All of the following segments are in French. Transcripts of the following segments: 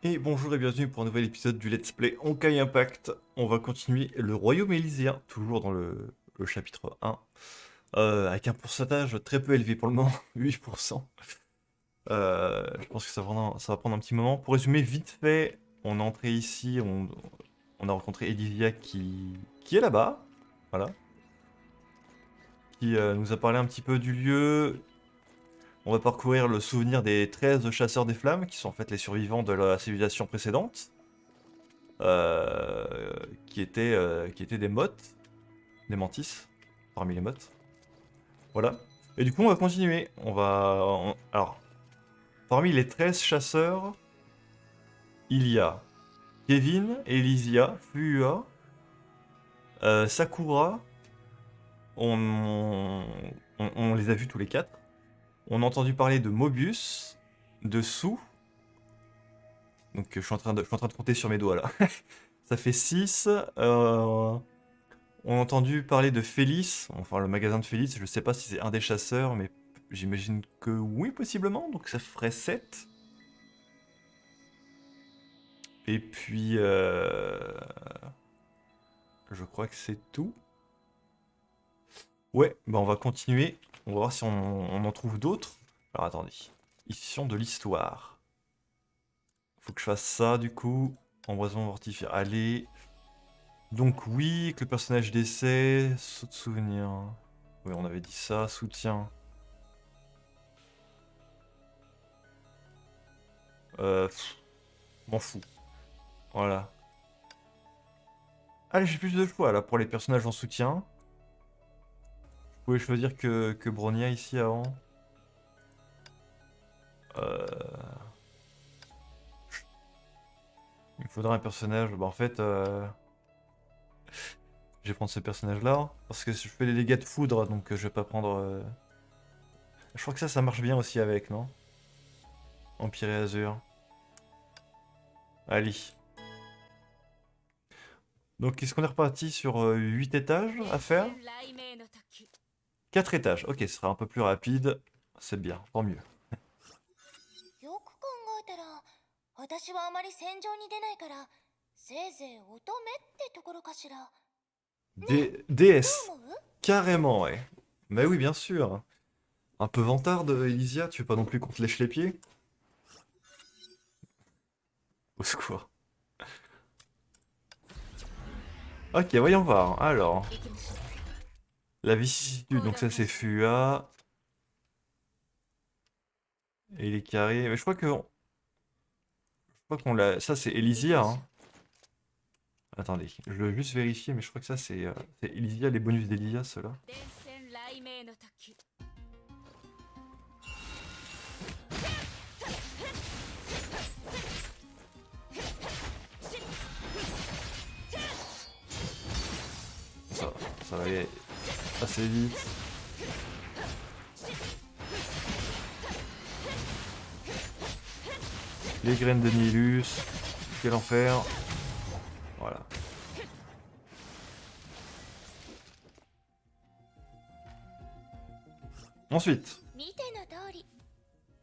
Et bonjour et bienvenue pour un nouvel épisode du Let's Play Honkai Impact. On va continuer le Royaume Élyséen, toujours dans le chapitre 1, avec un pourcentage très peu élevé pour le moment, 8%. Je pense que ça va prendre un petit moment. Pour résumer vite fait, on est entré ici, on a rencontré Edivia qui est là-bas, voilà, qui nous a parlé un petit peu du lieu. On va parcourir le souvenir des 13 chasseurs des flammes, qui sont en fait les survivants de la civilisation précédente. euh, qui étaient des mottes, des mantis, parmi les mottes. Voilà. Et du coup, on va continuer. Alors, parmi les 13 chasseurs, il y a Kevin, Elysia, Fuua, Sakura. On les a vus tous les quatre. On a entendu parler de Mobius, de Sue. Donc, je suis en train de compter sur mes doigts là. Ça fait 6. On a entendu parler de Félix, enfin le magasin de Félix, je sais pas si c'est un des chasseurs, mais j'imagine que oui, possiblement, donc ça ferait 7. Et puis, je crois que c'est tout. Ouais, bah on va continuer, on va voir si on en trouve d'autres. Alors attendez, ici sont de l'histoire. Faut que je fasse ça du coup, embrasement mortifère, allez. Donc oui, que le personnage décès, saut de souvenir. Oui, on avait dit ça, soutien. Pff, m'en fous. Voilà. Allez, j'ai plus de choix là pour les personnages en soutien. Je pouvais choisir que Bronya ici avant. Euh, Il me faudra un personnage. Bah en fait, je vais prendre ce personnage-là. Parce que je fais des dégâts de foudre, donc je vais pas prendre... Je crois que ça marche bien aussi avec, non? Empire et Azur. Allez. Donc est-ce qu'on est reparti sur 8 étages à faire? 4 étages. Ok, ce sera un peu plus rapide. C'est bien, tant mieux. よく考えたら私はあまり戦場に出ないからせいぜい乙女ってところかしら。ど DS. う思う？ Carrément, ouais. Mais oui, bien sûr. Un peu vantarde, Elysia, tu veux pas non plus qu'on te lèche les pieds? Au secours. Ok, voyons voir. Alors, la vicissitude, donc ça c'est Fua. Et les carrés. Mais je crois qu'on l'a. Ça c'est Elysia, hein. Attendez, je veux juste vérifier, mais je crois que ça c'est Elysia, les bonus d'Elysia, ceux-là. Ça, ça va aller assez vite. Les graines de Nilus. Quel enfer. Voilà. Ensuite. 見ての通り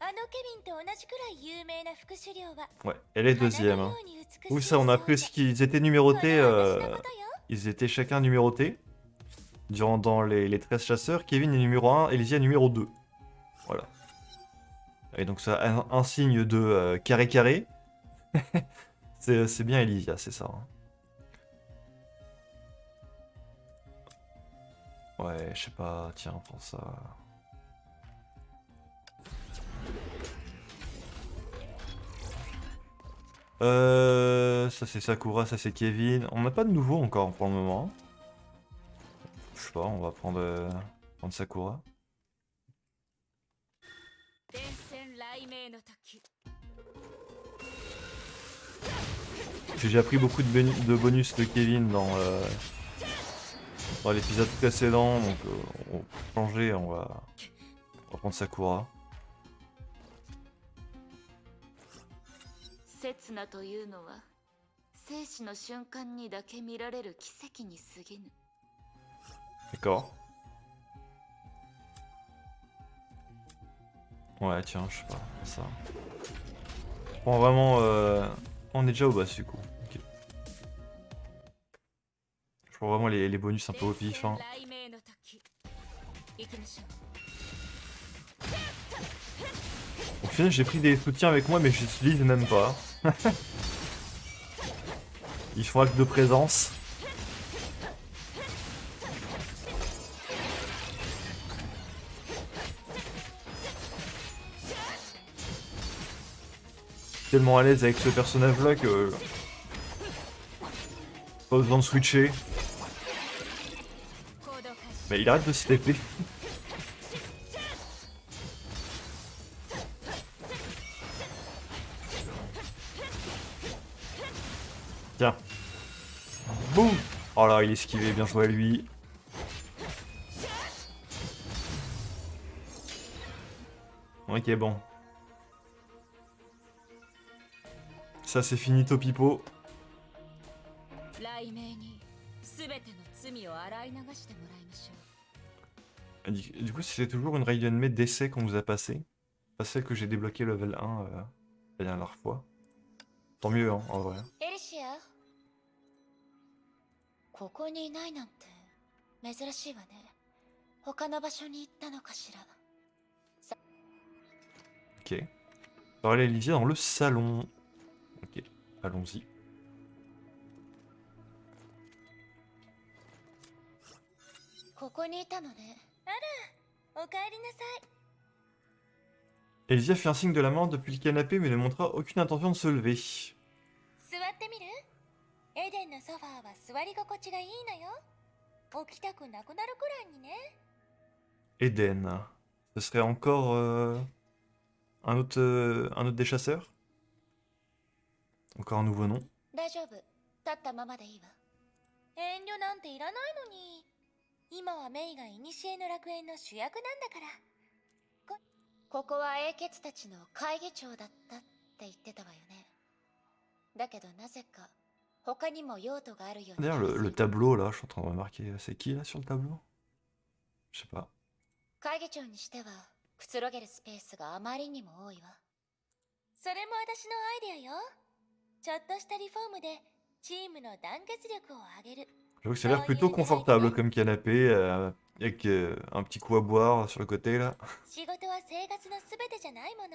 あのケビンと同じくらい有名な副首領は Ouais, elle est 花の deuxième, よ hein. うに美しい Oui, 少 ça, on a appris 女。 aussi qu'ils étaient これ numérotés. は私のことよ。 Ils étaient chacun numérotés. Dans les 13 chasseurs, Kevin est numéro 1, Elysia numéro 2. Voilà. Et donc ça un signe de carré carré. C'est bien Elysia, c'est ça, hein. Ouais, je sais pas, tiens, on prend ça. Ça c'est Sakura, ça c'est Kevin. On n'a pas de nouveau encore pour le moment. Je sais pas, on va prendre Sakura. J'ai déjà pris beaucoup de bonus de Kevin dans l'épisode précédent, donc on va changer, on va prendre Sakura. 刹那というのは生死の瞬間にだけ見られる奇跡に過ぎぬ。 D'accord. Ouais, tiens, je sais pas, ça. Je prends vraiment On est déjà au boss du coup. Ok. Je prends vraiment les bonus un peu au pif. Hein. 雷鳴の時行きましょう Au final, j'ai pris des soutiens avec moi, mais je les utilise même pas. Ils font acte de présence. Tellement à l'aise avec ce personnage-là que... Pas besoin de switcher. 行動開始 Mais il arrête de se taper. Tiens. Boum. Oh là, il est esquivé, bien joué à lui. Ok, bon. Ça, c'est finito pipo. 雷鳴に全ての罪を洗い流してもらいましょう Du coup, c'était toujours une Raiden Maid d'essai qu'on nous a passé. Pas celle que j'ai débloquée level 1 la dernière fois. Tant mieux, hein, en vrai. エリシア、ここにいないなんて珍しいわね。他の場所に行ったのかしら。 Ok. On va aller Lysia dans le salon. Ok, allons-y. ここにいたのね。あら、おかえりなさい。 Elysia fit un signe de la main depuis le canapé mais ne montra aucune intention de se lever. 座ってみる？エデンのソファーは座り心地がいいのよ。起きたくなくなるくらいにね。 Eden. Ce serait encore un autre des chasseurs? Encore un nouveau nom? 大丈夫。立ったままでいいわ。遠慮なんていらないのに。今はメイが古の楽園の主役なんだから。ここは英傑たちの会議長だったって言ってたわよね。だけどなぜか他にも用途があるように。 D'ailleurs, le tableau là, je suis en train de remarquer, c'est qui là sur le tableau? Je sais pas. 会議長にしてはくつろげるスペースがあまりにも多いわ。それも私のアイデアよ。ちょっとしたリフォームでチームの団結力を上げる。 J'avoue que ça a l'air plutôt confortable comme canapé, avec un petit coup à boire sur le côté là. 仕事は生活のすべてじゃないもの。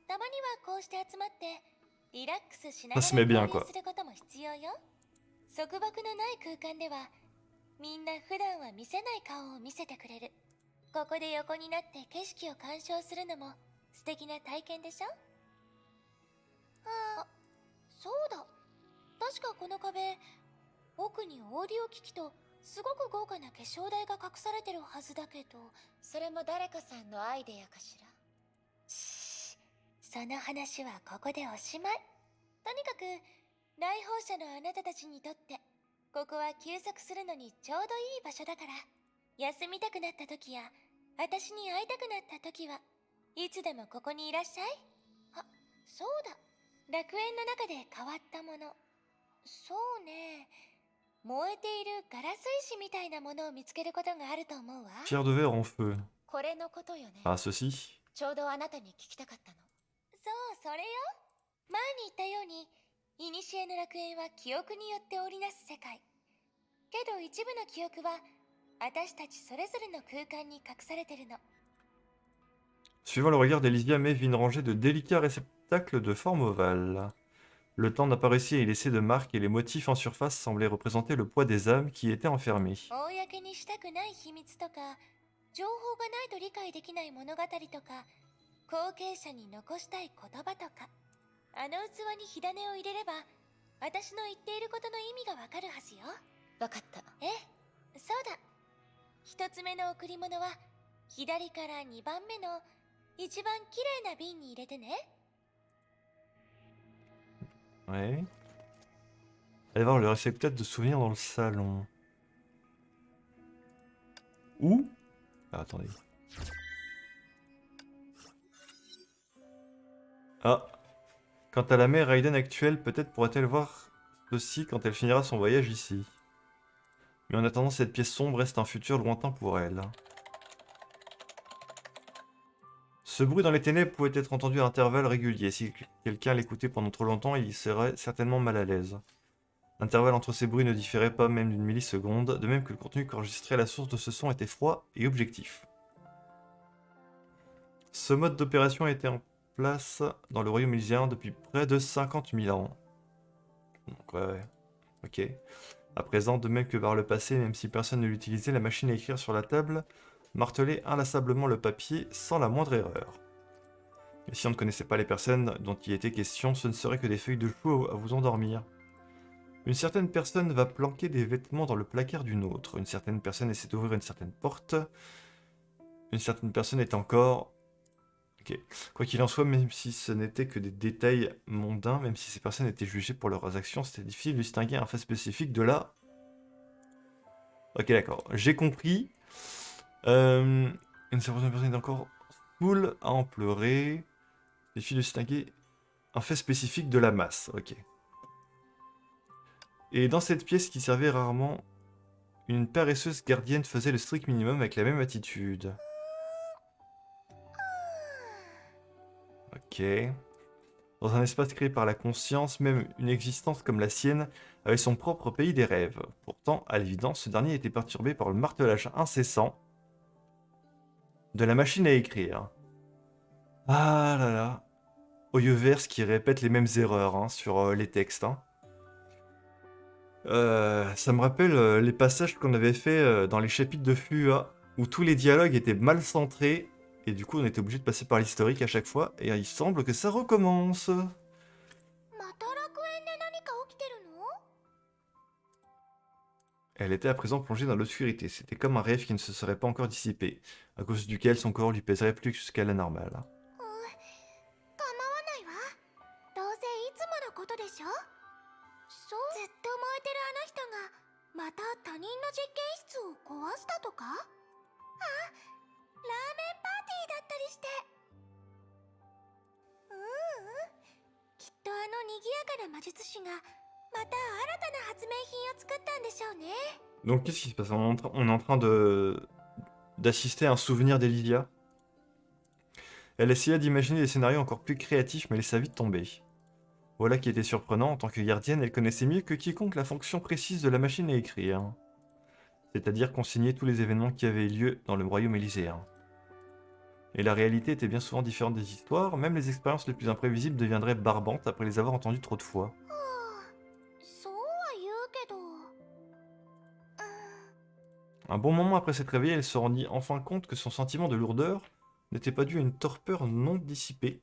たまにはこうして集まってリラックスしながら Ça se met bien, 交 quoi. 流することも必要よ。束縛のない空間ではみんな普段は見せない顔を見せてくれる。ここで横になって景色を鑑賞するのも素敵な体験でしょ。あ、そうだ。確かこの壁、奥にオーディオ機器とすごく豪華な化粧台が隠されてるはずだけど。それも誰かさんのアイデアかしら。しその話はここでおしまい。とにかく来訪者のあなたたちにとってここは休息するのにちょうどいい場所だから、休みたくなった時や私に会いたくなった時はいつでもここにいらっしゃい。あ、そうだ。楽園の中で変わったもの。そうね。燃えているガラス石みたいなものを見つけることがあると思うわ。 Pierre de verre en feu. これのことよね。 Ah, ceci. ちょうどあなたに聞きたかったの。そう、それよ。前に言ったように、古の楽園は記憶によって織りなす世界。けど一部の記憶は私たちそれぞれの空間に隠されてるの。 Suivant le regard d'Elysia, May vit une rangée de délicats réceptacles de forme ovale. Le temps n'a pas réussi à y laisser de marques et les motifs en surface semblaient représenter le poids des âmes qui y étaient enfermées. 公にしたくない秘密とか、情報がないと理解できない物語とか、後継者に残したい言葉とか、あの器に火種を入れれば、私の言っていることの意味がわかるはずよ。わかった。ええ、そうだ。一つ目の贈り物は、左から2番目の一番綺麗な瓶に入れてね。 Ouais. Allez voir le réceptacle de souvenirs dans le salon. Où? Ah, attendez. Ah. Quant à la mère Raiden actuelle, peut-être pourra-t-elle voir ceci quand elle finira son voyage ici. Mais en attendant, cette pièce sombre reste un futur lointain pour elle. Ce bruit dans les ténèbres pouvait être entendu à intervalles réguliers. Si quelqu'un l'écoutait pendant trop longtemps, il y serait certainement mal à l'aise. L'intervalle entre ces bruits ne différait pas même d'une milliseconde, de même que le contenu qu'enregistrait la source de ce son était froid et objectif. Ce mode d'opération a été en place dans le royaume élyséen depuis près de 50 000 ans. Donc ouais, ok. À présent, de même que par le passé, même si personne ne l'utilisait, la machine à écrire sur la table martelait inlassablement le papier sans la moindre erreur. Et si on ne connaissait pas les personnes dont il était question, ce ne serait que des feuilles de chou à vous endormir. Une certaine personne va planquer des vêtements dans le placard d'une autre. Une certaine personne essaie d'ouvrir une certaine porte. Une certaine personne est encore... Ok. Quoi qu'il en soit, même si ce n'était que des détails mondains, même si ces personnes étaient jugées pour leurs actions, c'était difficile de distinguer un fait spécifique de la... Ok, d'accord. J'ai compris. Une certaine personne est encore full à en pleurer. Difficile de distinguer un fait spécifique de la masse. Ok. Et dans cette pièce qui servait rarement, une paresseuse gardienne faisait le strict minimum avec la même attitude. Ok. Dans un espace créé par la conscience, même une existence comme la sienne avait son propre pays des rêves. Pourtant, à l'évidence, ce dernier était perturbé par le martelage incessant de la machine à écrire. Ah là là. Hoyoverse qui répète les mêmes erreurs hein, sur les textes. Hein. Ça me rappelle les passages qu'on avait fait dans les chapitres de FUA, où tous les dialogues étaient mal centrés, et du coup on était obligé de passer par l'historique à chaque fois, et il semble que ça recommence. また楽園で何か起きてるの？ Elle était à présent plongée dans l'obscurité, c'était comme un rêve qui ne se serait pas encore dissipé, à cause duquel son corps lui pèserait plus qu'à la normale. 構わないわ。どうせいつものことでしょ。そう。ずっと燃えてるあの人がまた他人の実験室を壊したとか？あ、ラーメンパーティーだったりして。きっとあの賑やかな魔術師がまた新たな発明品を作ったんでしょうね。 Donc qu'est-ce qui se passe? On est en train d'assister à un souvenir d'Elysia. Elle essaya d'imaginer des scénarios encore plus créatifs, mais laissa vite tomber. Voilà qui était surprenant, en tant que gardienne, elle connaissait mieux que quiconque la fonction précise de la machine à écrire. C'est-à-dire consigner tous les événements qui avaient lieu dans le royaume élyséen. Et la réalité était bien souvent différente des histoires, même les expériences les plus imprévisibles deviendraient barbantes après les avoir entendues trop de fois. そうは言うけど。Un bon moment après s'être réveillée, elle se rendit enfin compte que son sentiment de lourdeur n'était pas dû à une torpeur non dissipée,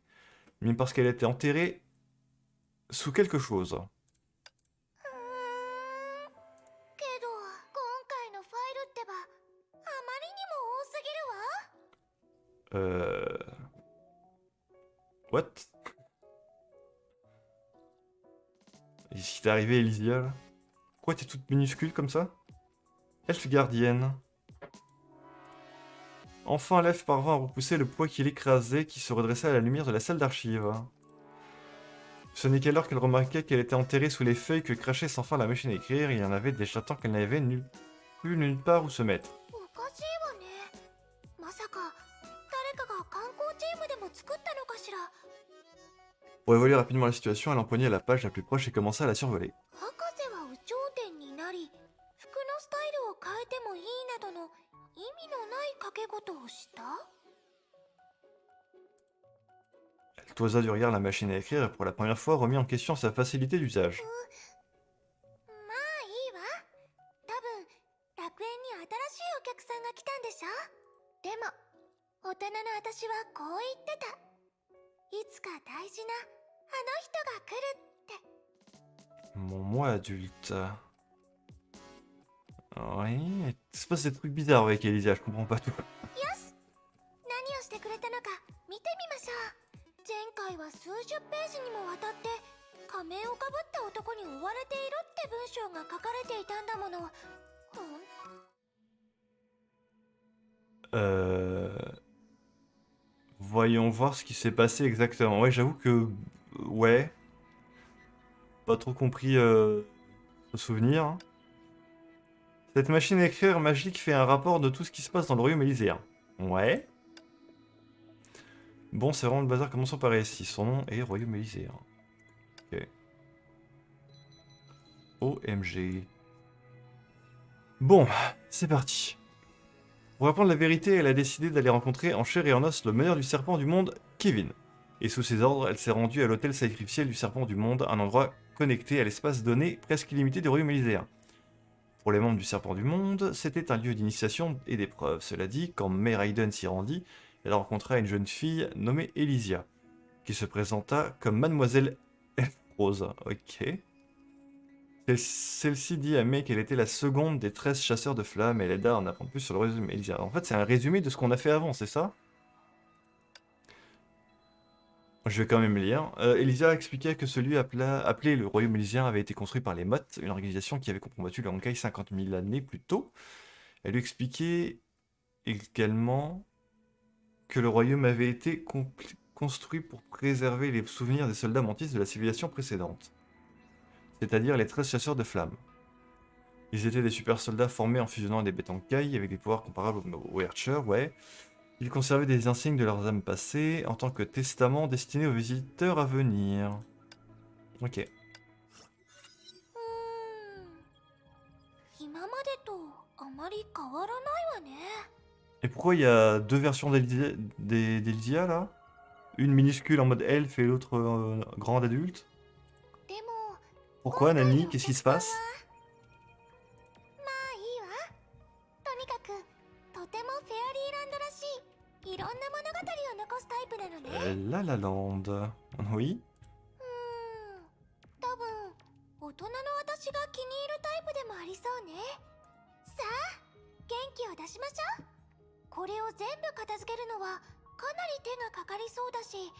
mais parce qu'elle était enterrée sous quelque chose. けど今回のファイルってばあまりにも多すぎるわ。 What? Qu'est-ce qui t'est arrivé, Elysia, là? Pourquoi t'es toute minuscule comme ça? Elfe gardienne. Enfin, l'elfe parvint à repousser le poids qui l'écrasait, qui se redressait à la lumière de la salle d'archives. Ce n'est qu'alors qu'elle remarquait qu'elle était enterrée sous les feuilles que crachait sans fin la machine à écrire, il y en avait déjà tant qu'elle n'avait plus nulle part où se mettre. おかしいわね。まさか誰かが観光チームでも作ったのかしら。 Pour évaluer rapidement la situation, elle empoigna la page la plus proche et commença à la survoler. 博士は有頂天になり服のスタイルを変えてもいいなどの意味のない掛け事をした。 Elle toisa du regard la machine à écrire et pour la première fois remit en question sa facilité d'usage. まあいいわ。多分楽園に新しいお客さんが来たんでしょ。でも大人の私はこう言ってた。いつか大事なあの人が来るって。 Mon moi adulte. Oui, il se passe des trucs bizarres avec Elysia, je comprends pas tout. よし、何をしてくれたのか見てみましょう。前回は数十ページにもわたって仮面をかぶった男に追われているって文章が書かれていたんだもの。Voyons voir ce qui s'est passé exactement. Ouais, j'avoue que... Ouais. Pas trop compris ce souvenir. Hein. Cette machine à écrire magique fait un rapport de tout ce qui se passe dans le royaume élyséen. Ouais. Bon, c'est vraiment le bazar, commençons par ici. Son nom est Royaume Élyséen. Ok. OMG. Bon, c'est parti. Pour apprendre la vérité, elle a décidé d'aller rencontrer en chair et en os le meilleur du serpent du monde, Kevin. Et sous ses ordres, elle s'est rendue à l'hôtel sacrificiel du serpent du monde, un endroit connecté à l'espace donné presque illimité du royaume élyséen. Pour les membres du serpent du monde, c'était un lieu d'initiation et d'épreuve. Cela dit, quand May Raiden s'y rendit, elle rencontra une jeune fille nommée Elysia, qui se présenta comme Mademoiselle Rose. Ok. Celle-ci dit à May qu'elle était la seconde des 13 chasseurs de flammes et l'aida à en apprendre plus sur le royaume élysien. En fait, c'est un résumé de ce qu'on a fait avant, c'est ça? Je vais quand même lire. Elysia expliquait que celui appelé le royaume élysien avait été construit par les Mottes, une organisation qui avait combattu le Honkai 50 000 années plus tôt. Elle lui expliquait également que le royaume avait été construit pour préserver les souvenirs des soldats mantis de la civilisation précédente, c'est-à-dire les 13 chasseurs de flammes. Ils étaient des super soldats formés en fusionnant des bêtes en caille avec des pouvoirs comparables aux Archers, ouais. Ils conservaient des insignes de leurs âmes passées en tant que testament destiné aux visiteurs à venir. Ok. 今までとあまり変わらないわね。 Et pourquoi il y a deux versions d'Elysia là? Une minuscule en mode elfe et l'autre grande adulte? でも Pourquoi, 今回の Nani? お Qu'est-ce qui 客 se さんは passe? まあいいわ。とにかくとてもフェアリーランドらしいいろんな物語を残すタイプなのね。La La Land. Oui. 多分大人の私が気に入るタイプでもありそうね。さあ元気を出しましょう。これを全部片付けるのはかなり手がかかりそうだし、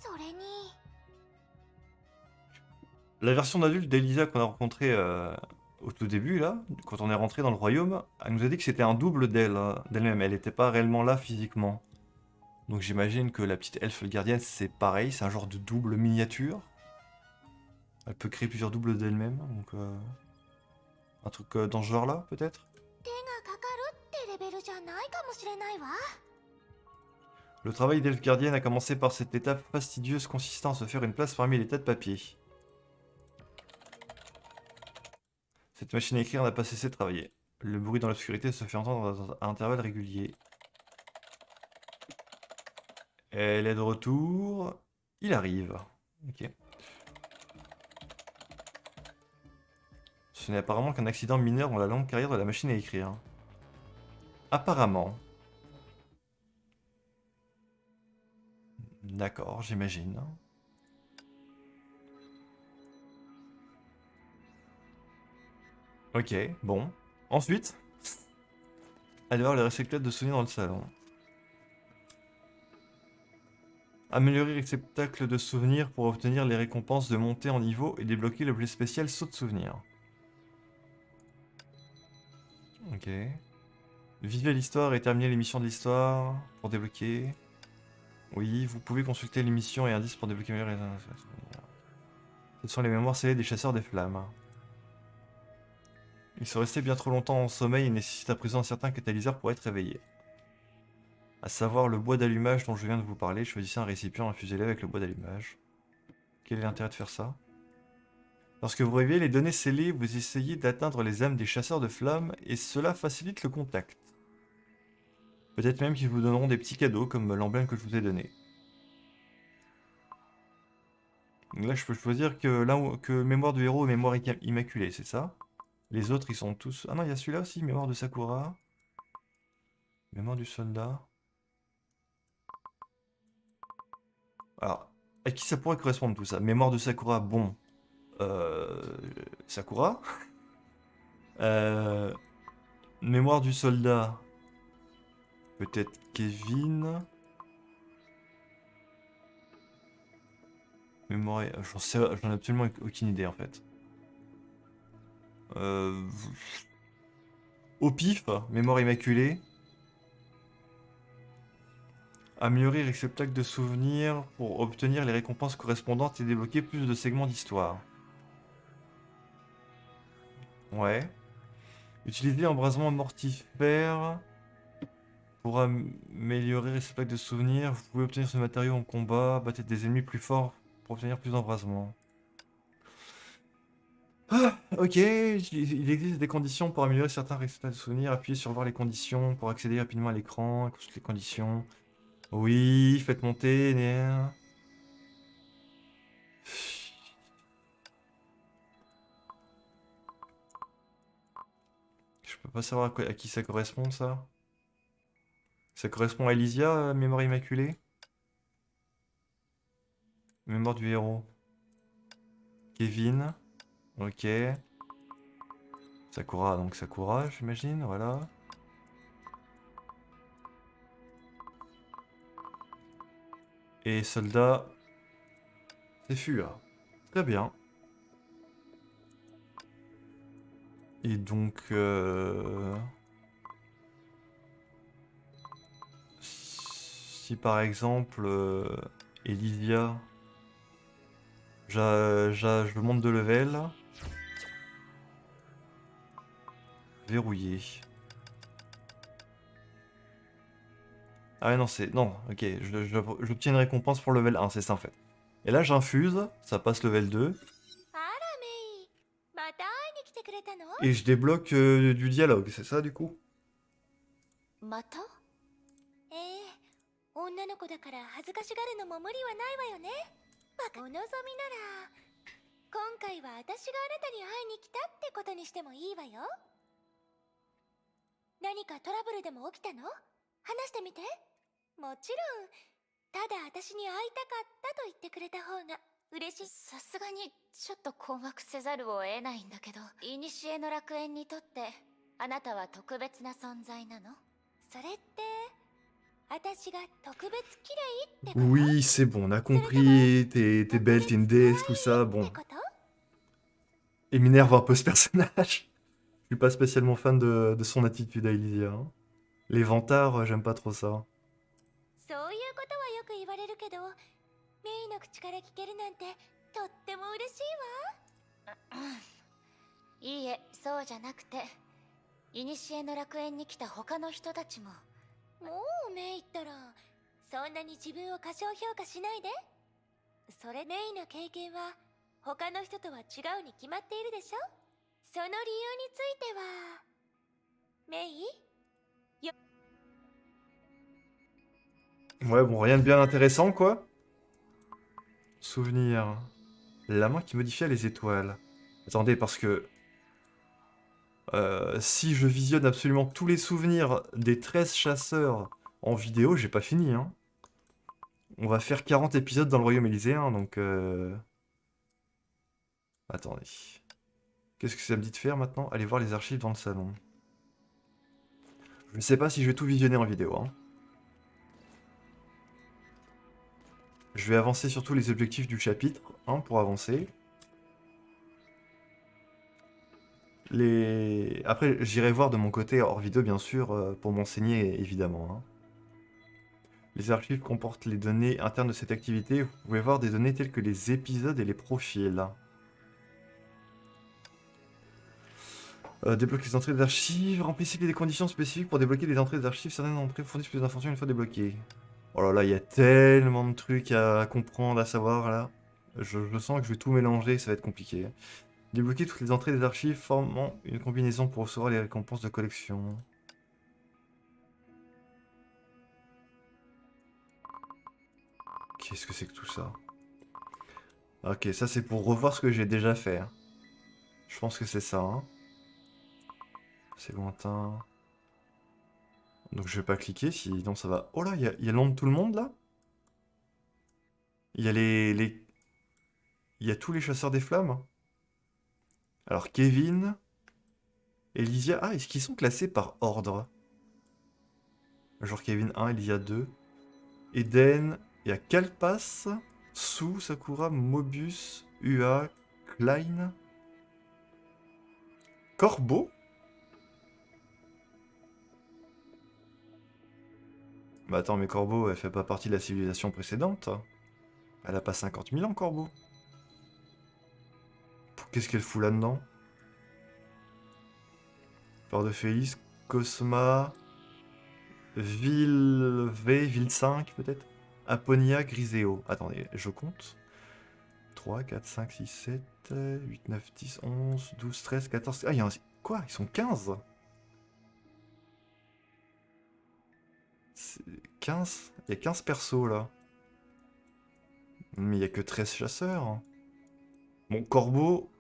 それに La version d'adulte d'Elysia qu'on a rencontrée au tout début, là, quand on est rentré dans le royaume, elle nous a dit que c'était un double d'elle-même. Elle n'était pas réellement là physiquement. Donc j'imagine que la petite elfe gardienne, c'est pareil, c'est un genre de double miniature. Elle peut créer plusieurs doubles d'elle-même, donc un truc dans ce genre-là, peut-être. 手がかかるってレベルじゃないかもしれないわ。 Le travail d'elfe gardienne a commencé par cette étape fastidieuse consistant à se faire une place parmi les tas de papier. Cette machine à écrire n'a pas cessé de travailler. Le bruit dans l'obscurité se fait entendre à intervalles réguliers. Elle est de retour. Il arrive. Ok. Ce n'est apparemment qu'un accident mineur dans la longue carrière de la machine à écrire. Apparemment. D'accord, j'imagine. Ok, bon. Ensuite, allez voir le réceptacle de souvenirs dans le salon. Améliorer le réceptacle de souvenirs pour obtenir les récompenses de montée en niveau et débloquer l'objet spécial saut de souvenirs. Ok. Vivez l'histoire et terminez l'émission de l'histoire pour débloquer. Oui, vous pouvez consulter l'émission et indices pour débloquer meilleurs souvenirs. Ce sont les mémoires scellées des chasseurs des flammes. Ils sont restés bien trop longtemps en sommeil et nécessitent à présent un certain catalyseur pour être réveillés. À savoir le bois d'allumage dont je viens de vous parler, choisissez un récipient, infusez-le avec le bois d'allumage. Quel est l'intérêt de faire ça? Lorsque vous réveillez les données scellées, vous essayez d'atteindre les âmes des chasseurs de flammes et cela facilite le contact. Peut-être même qu'ils vous donneront des petits cadeaux comme l'emblème que je vous ai donné. Donc là je peux choisir que mémoire de héros et mémoire immaculée, c'est ça? Les autres ils sont tous... Ah non, il y a celui-là aussi, mémoire de Sakura. Mémoire du soldat. Alors, à qui ça pourrait correspondre tout ça? Mémoire de Sakura, bon. Sakura. Mémoire du soldat. Peut-être Kevin. Mémoire... J'en ai absolument aucune idée en fait. Au pif, mémoire immaculée. Améliorer le réceptacle de souvenirs pour obtenir les récompenses correspondantes et débloquer plus de segments d'histoire. Ouais. Utiliser embrasement mortifère Pour améliorer ces plaques de souvenirs, vous pouvez obtenir ce matériau en combat, battez des ennemis plus forts pour obtenir plus d'embrasement. Ah, ok, il existe des conditions pour améliorer certains résultats de souvenirs. Appuyez sur voir les conditions pour accéder rapidement à l'écran. Consultez les conditions. Oui, faites monter. Je peux pas savoir à qui ça correspond, ça. Ça correspond à Elysia, mémoire immaculée. Mémoire du héros. Kevin. Ok. Sakura, donc Sakura, j'imagine, voilà. Et soldat, c'est Fua. Très bien. Et donc, si par exemple, Elysia, je monte de level, verrouillé. Ah ouais, non, c'est... Non, ok, j'obtiens une récompense pour level 1, c'est ça en fait. Et là, j'infuse, ça passe level 2, あらメイ、また会いに来てくれたの？ et je débloque du dialogue, c'est ça du coup? また？ええ、女の子だから恥ずかしがるのも無理はないわよね。お望みなら、今回は私があなたに会いに来たってことにしてもいいわよ。何かトラブルでも起きたの？話してみて。もちろん、ただ私に会いたかったと言ってくれた方が嬉しい。さすがにちょっと困惑せざるを得ないんだけど、古の楽園にとってあなたは特別な存在なの？それって、私が特別綺麗ってこと？ Oui, c'est bon, on a compris, t'es belle, t'es une déesse, tout ça, っ bon. てこと？ Et m'énerve un peu ce personnage. Je suis pas spécialement fan de son attitude à Elysia, hein. Les vantards, j'aime pas trop ça. そういうことはよく言われるけど、メイの口から聞けるなんてとっても嬉しいいえ、そうじゃなくて、古の楽園に来た他の人たちも。いわ。もうメイったら、そんなに自分を過小評価しないで。それメイの経験は他の人とは違うに決まっているでしょ。その理由については、メイ？ Ouais, bon, rien de bien intéressant, quoi. Souvenir. La main qui modifia les étoiles. Attendez, parce que... si je visionne absolument tous les souvenirs des 13 chasseurs en vidéo, j'ai pas fini, hein. On va faire 40 épisodes dans le Royaume Élyséen, donc... Attendez. Qu'est-ce que ça me dit de faire maintenant? Aller voir les archives dans le salon. Je ne sais pas si je vais tout visionner en vidéo, hein. Je vais avancer sur tous les objectifs du chapitre, hein, pour avancer. Après, j'irai voir de mon côté, hors vidéo bien sûr, pour m'enseigner évidemment, hein. Les archives comportent les données internes de cette activité. Vous pouvez voir des données telles que les épisodes et les profils. Débloquer les entrées d'archives. Remplissez des conditions spécifiques pour débloquer les entrées d'archives. Certaines entrées fournissent plus d'informations une fois débloquées. Oh là là, il y a tellement de trucs à comprendre, à savoir là. Je sens que je vais tout mélanger, ça va être compliqué. Débloquer toutes les entrées des archives formant une combinaison pour recevoir les récompenses de collection. Qu'est-ce que c'est que tout ça? Ok, ça c'est pour revoir ce que j'ai déjà fait, hein. Je pense que c'est ça, hein. C'est lointain. Donc je vais pas cliquer, sinon ça va... Oh là, il y a le nom de tout le monde là? Il y a il y a tous les chasseurs des flammes. Alors Kevin, Elysia... Ah, est-ce qu'ils sont classés par ordre? Genre Kevin 1, Elysia 2. Eden, il y a Kalpas, Sue, Sakura, Mobius, Ua, Klein. Corbeau? Bah attends, mais Corbeau, elle fait pas partie de la civilisation précédente. Elle a pas 50 000 ans, Corbeau. Qu'est-ce qu'elle fout là-dedans? Peur de Félix, Cosma, Ville V, ville 5 peut-être. Aponia, Griseo. Attendez, je compte. 3, 4, 5, 6, 7, 8, 9, 10, 11, 12, 13, 14... Ah, il y en a... Quoi? Ils sont 15? 15? Il y a 15 persos, là. Mais il y a que 13 chasseurs. Bon, Corbeau...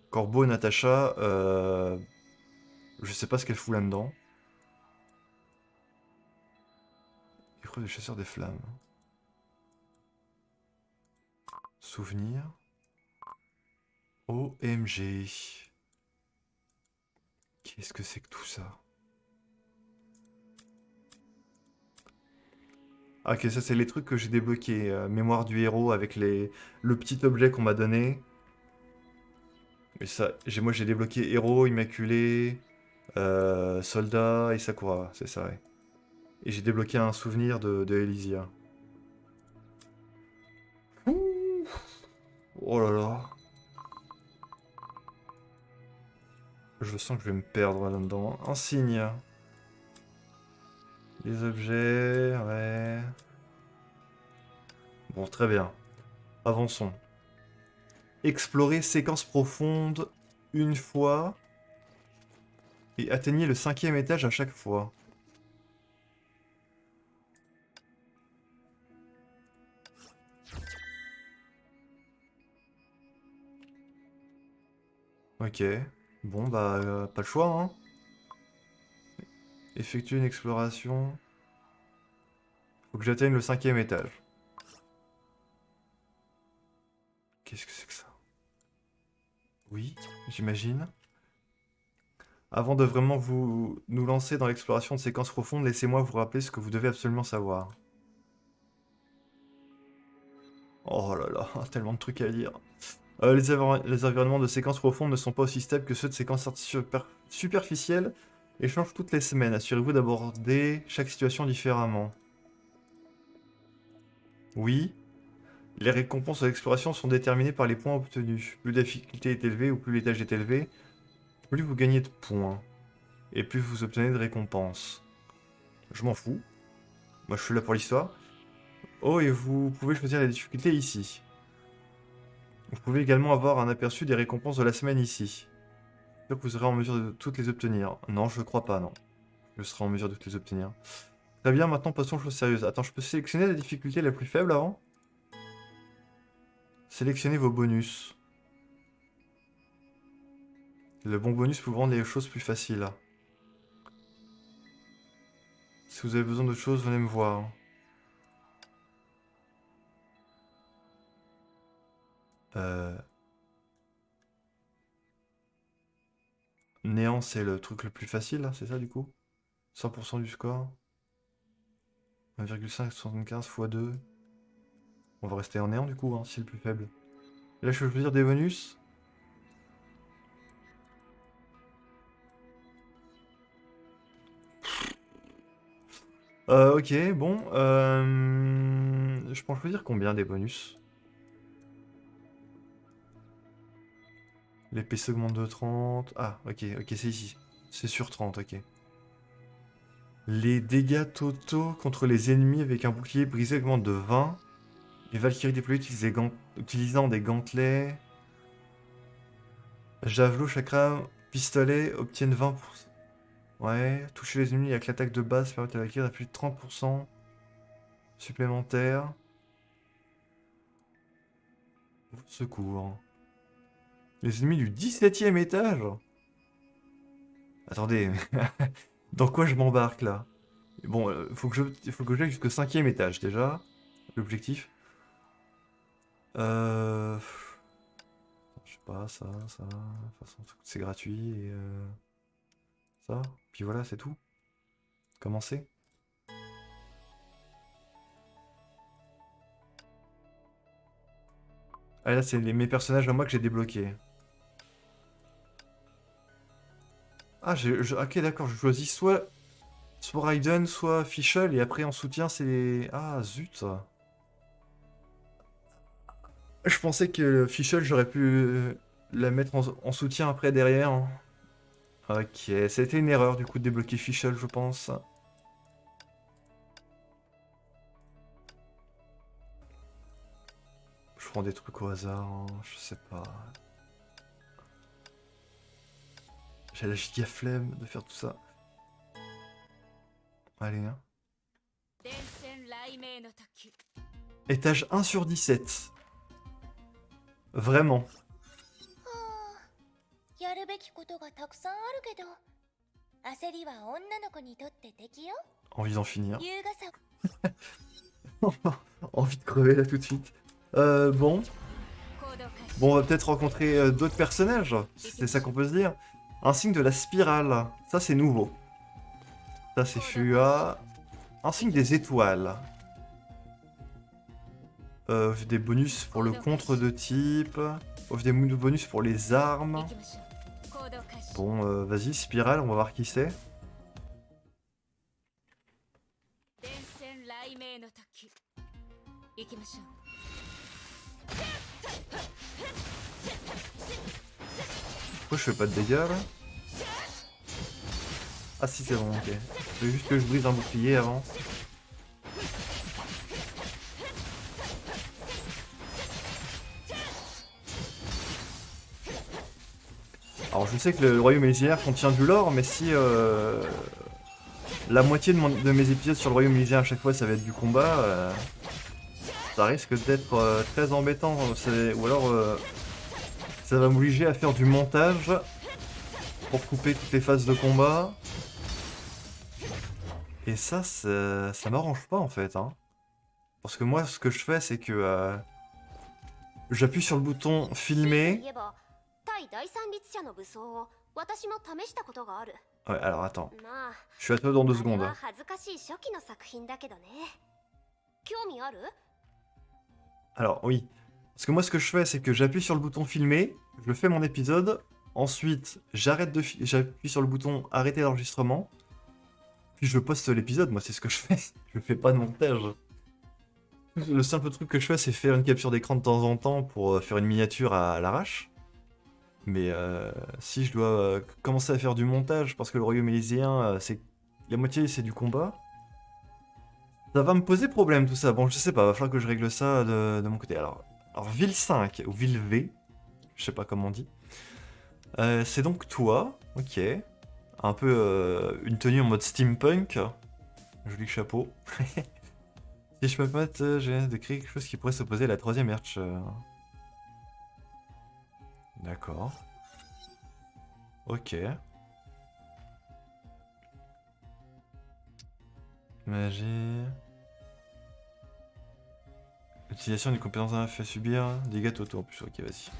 Corbeau et Natacha, je sais pas ce qu'elle fout là-dedans. Épreuve de chasseur des flammes. Souvenir. OMG. Qu'est-ce que c'est que tout ça? Ah, ok, ça c'est les trucs que j'ai débloqués. Mémoire du héros avec le petit objet qu'on m'a donné. Et ça, moi j'ai débloqué héros, immaculé, soldat et Sakura, c'est ça, ouais. Et j'ai débloqué un souvenir de Elysia. Ouh. Oh là là. Je sens que je vais me perdre là-dedans. Un signe. Les objets, ouais. Bon, très bien. Avançons. Explorer séquence profonde une fois. Et atteignez le 5e étage à chaque fois. Ok. Bon, bah, pas le choix, hein. Effectuer une exploration. Faut que j'atteigne le 5e étage. Qu'est-ce que c'est que ça? Oui, j'imagine. Avant de vraiment nous lancer dans l'exploration de séquences profondes, laissez-moi vous rappeler ce que vous devez absolument savoir. Oh là là, tellement de trucs à lire. Les environnements de séquences profondes ne sont pas aussi stables que ceux de séquences superficielles et changent toutes les semaines. Assurez-vous d'aborder chaque situation différemment. Oui, les récompenses de l'exploration sont déterminées par les points obtenus. Plus la difficulté est élevée ou plus l'étage est élevé, plus vous gagnez de points. Et plus vous obtenez de récompenses. Je m'en fous. Moi je suis là pour l'histoire. Oh, et vous pouvez choisir la difficulté ici. Vous pouvez également avoir un aperçu des récompenses de la semaine ici. J'espère que vous serez en mesure de toutes les obtenir. Non, je crois pas, non. Je serai en mesure de toutes les obtenir. Très bien, maintenant passons aux choses sérieuses. Attends, je peux sélectionner la difficulté la plus faible avant? Sélectionnez vos bonus. Le bon bonus peut vous rendre les choses plus faciles. Si vous avez besoin d'autre chose, venez me voir. Euh... Néant, c'est le truc le plus facile, là, c'est ça du coup? 100% du score. 1,575 x 2. On va rester en néant du coup, hein, si c'est le plus faible. Et là, je peux choisir des bonus. Ok, bon. Je peux en choisir combien des bonus? L'épée augmente de 30. Ah, ok, ok, c'est ici. C'est sur 30, ok. Les dégâts totaux contre les ennemis avec un bouclier brisé augmentent de 20. Les Valkyries déployées utilisant des gantelets. Javelot, chakra, pistolet obtiennent 20%. Ouais, toucher les ennemis avec l'attaque de base permet à la Valkyrie d'appuyer de 30% supplémentaire. Secours. Les ennemis du 17e étage? Attendez, dans quoi je m'embarque là? Bon, faut que j'aille jusqu'au 5e étage déjà. L'objectif. Euh... Je sais pas, ça. De toute façon, c'est gratuit et ça. Puis voilà, c'est tout. Commencer. Ah là, c'est mes personnages à moi que j'ai débloqués. Ah, ok, d'accord, je choisis soit Raiden, soit Fischl, et après en soutien, c'est les... Ah, zut. Je pensais que Fischl, j'aurais pu la mettre en soutien après, derrière. Ok, c'était une erreur, du coup, de débloquer Fischl, je pense. prends des trucs au hasard, hein, je sais pas. J'ai la giga flemme de faire tout ça. Allez, hein. 伝染雷鳴の時 Étage 1 sur 17. Vraiment. はあ、やるべきことがたくさんあるけど、焦りは女の子にとって敵よ。 Envie d'en finir. 優雅さ Envie de crever là tout de suite. Bon. 行動開始 Bon, on va peut-être rencontrer d'autres personnages. C'est ça qu'on peut se dire. Un signe de la spirale. Ça, c'est nouveau. Ça, c'est Fua. Un signe des étoiles. Offre des bonus pour le contre de type. Offre des bonus pour les armes. 行きましょう行動開始 Bon, vas-y, spirale, on va voir qui c'est. 伝染雷鳴の時行きましょう Pourquoi je fais pas de dégâts là? Ah si, c'est bon, ok. Faut juste que je brise un bouclier avant. Alors je sais que le royaume Elysiaire contient du lore, mais si la moitié de mes épisodes sur le royaume Elysiaire à chaque fois ça va être du combat, ça risque d'être très embêtant. Ou alors ça va m'obliger à faire du montage pour couper toutes les phases de combat. Et ça m'arrange pas en fait. Hein. Parce que moi ce que je fais c'est que j'appuie sur le bouton filmer. 言えば対第三律者の武装を私も試したことがある。 Ouais, alors attends, まあ、 je suis à toi dans 2あれ secondes. は恥ずかしい初期の作品だけどね。興味ある？ Alors oui, parce que moi ce que je fais c'est que j'appuie sur le bouton filmer, je fais mon épisode, ensuite j'appuie sur le bouton arrêter l'enregistrement, puis je poste l'épisode, moi c'est ce que je fais, je fais pas de montage. Le simple truc que je fais c'est faire une capture d'écran de temps en temps pour faire une miniature à l'arrache. Mais si je dois commencer à faire du montage parce que le royaume élyséen c'est la moitié c'est du combat, ça va me poser problème tout ça. Bon, je sais pas, va falloir que je règle ça de mon côté. Alors ville 5 ou ville V, je sais pas comment on dit. C'est donc toi, ok. Un peu une tenue en mode steampunk. Joli chapeau. Si je peux me permettre, j'ai de créer quelque chose qui pourrait s'opposer à la troisième Erch. D'accord. Ok. Magie. L'utilisation d'une compétence d'un fait subir des dégâts totaux en plus. Ok, vas-y.